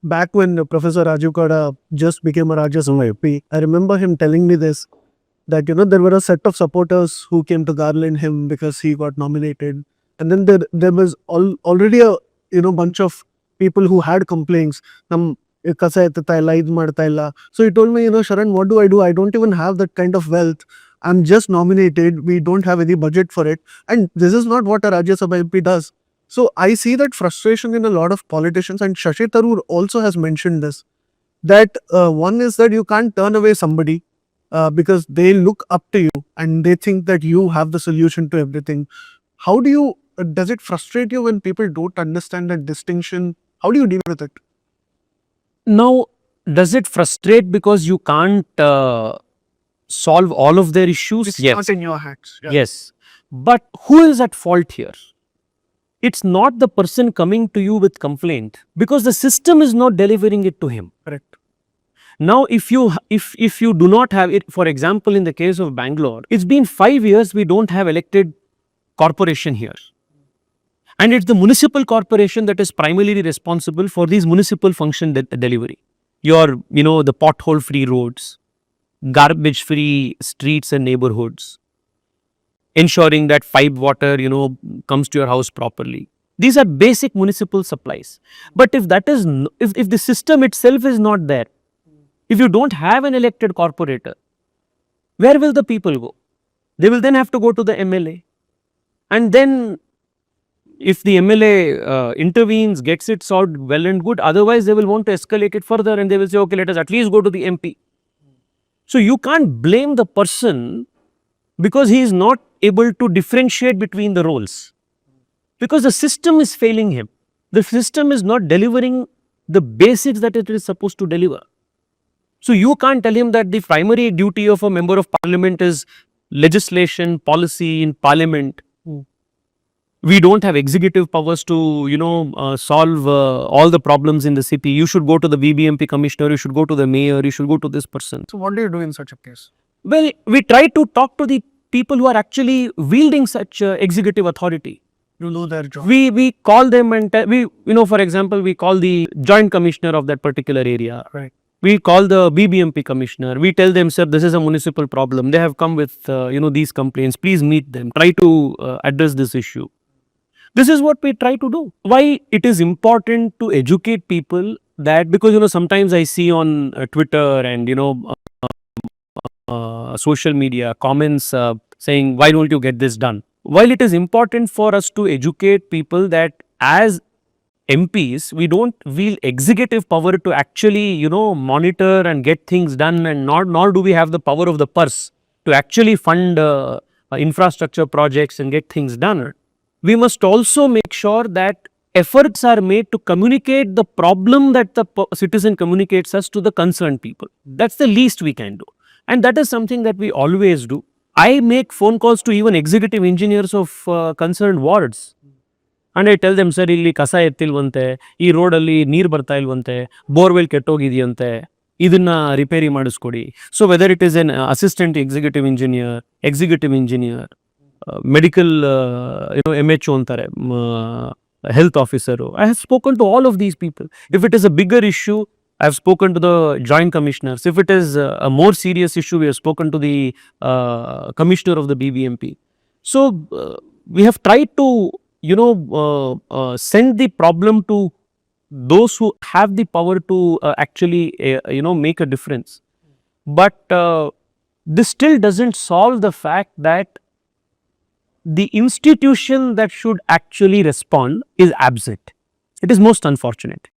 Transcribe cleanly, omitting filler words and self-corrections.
back when Professor Raju Kada just became a Rajya Sabha MP, I remember him telling me this, that there were a set of supporters who came to garland him because he got nominated, and then there was already a bunch of people who had complaints. Kasa ಎತ್ತುತ್ತಾ ಇಲ್ಲ, ಇದ್ ಮಾಡ್ತಾ ಇಲ್ಲ. So he told me, Sharan, what do? I don't even have that kind of wealth. I'm just nominated. We don't have any budget for it. And this is not what a Rajya Sabha MP does. So I see that frustration in a lot of politicians, and Shashi Tharoor also has mentioned this, that one is that you can't turn away somebody because they look up to you and they think that you have the solution to everything. How do you, does it frustrate you when people don't understand that distinction? How do you deal with it? Now, does it frustrate because you can't solve all of their issues? It's Yes. not in your hands. Yeah. Yes. But who is at fault here? It's not the person coming to you with complaint, because the system is not delivering it to him. Correct. Now, if you do not have it, for example, in the case of Bangalore, it's been 5 years we don't have elected corporation here. And it's the municipal corporation that is primarily responsible for these municipal function delivery. The pothole-free roads, garbage-free streets and neighborhoods, ensuring that pipe water, comes to your house properly. These are basic municipal supplies. But if that is, if the system itself is not there, if you don't have an elected corporator, where will the people go? They will then have to go to the MLA. And then if the MLA intervenes, gets it solved, well and good. Otherwise, they will want to escalate it further and they will say, okay, let us at least go to the MP. So you can't blame the person because he is not able to differentiate between the roles. Because the system is failing him. The system is not delivering the basics that it is supposed to deliver. So you can't tell him that the primary duty of a member of parliament is legislation, policy in parliament. We don't have executive powers to, solve all the problems in the city. You should go to the BBMP commissioner, you should go to the mayor, you should go to this person. So what do you do in such a case? Well, we try to talk to the people who are actually wielding such executive authority. You know their job. We call them and for example, we call the joint commissioner of that particular area. Right. We call the BBMP commissioner. We tell them, sir, this is a municipal problem. They have come with, these complaints. Please meet them. Try to address this issue. This is what we try to do. Why it is important to educate people that, because, sometimes I see on Twitter and, social media comments saying, why don't you get this done? While it is important for us to educate people that as MPs, we don't wield executive power to actually, monitor and get things done, and nor do we have the power of the purse to actually fund infrastructure projects and get things done. We must also make sure that efforts are made to communicate the problem that the citizen communicates us to the concerned people. That's the least we can do. And that is something that we always do. I make phone calls to even executive engineers of concerned wards. And I tell them, sir, ಇಲ್ಲಿ ಕಸ ಎತ್ತಿಲ್ವಂತೆ, ಈ ರೋಡಲ್ಲಿ ನೀರು ಬರ್ತಾ ಇಲ್ವಂತೆ, borewell ಕೆಟ್ಟೋಗಿದೆಯಂತೆ, ಇದನ್ನ repair ಮಾಡಿಸ್ಕೊಡಿ. So whether it is an assistant executive engineer, medical, MHO ಅಂತಾರೆ, health officer. I have spoken to all of these people. If it is a bigger issue, I have spoken to the joint commissioners. If it is a more serious issue, we have spoken to the commissioner of the BBMP. So we have tried to, send the problem to those who have the power to actually, make a difference. But this still doesn't solve the fact that the institution that should actually respond is absent. It is most unfortunate.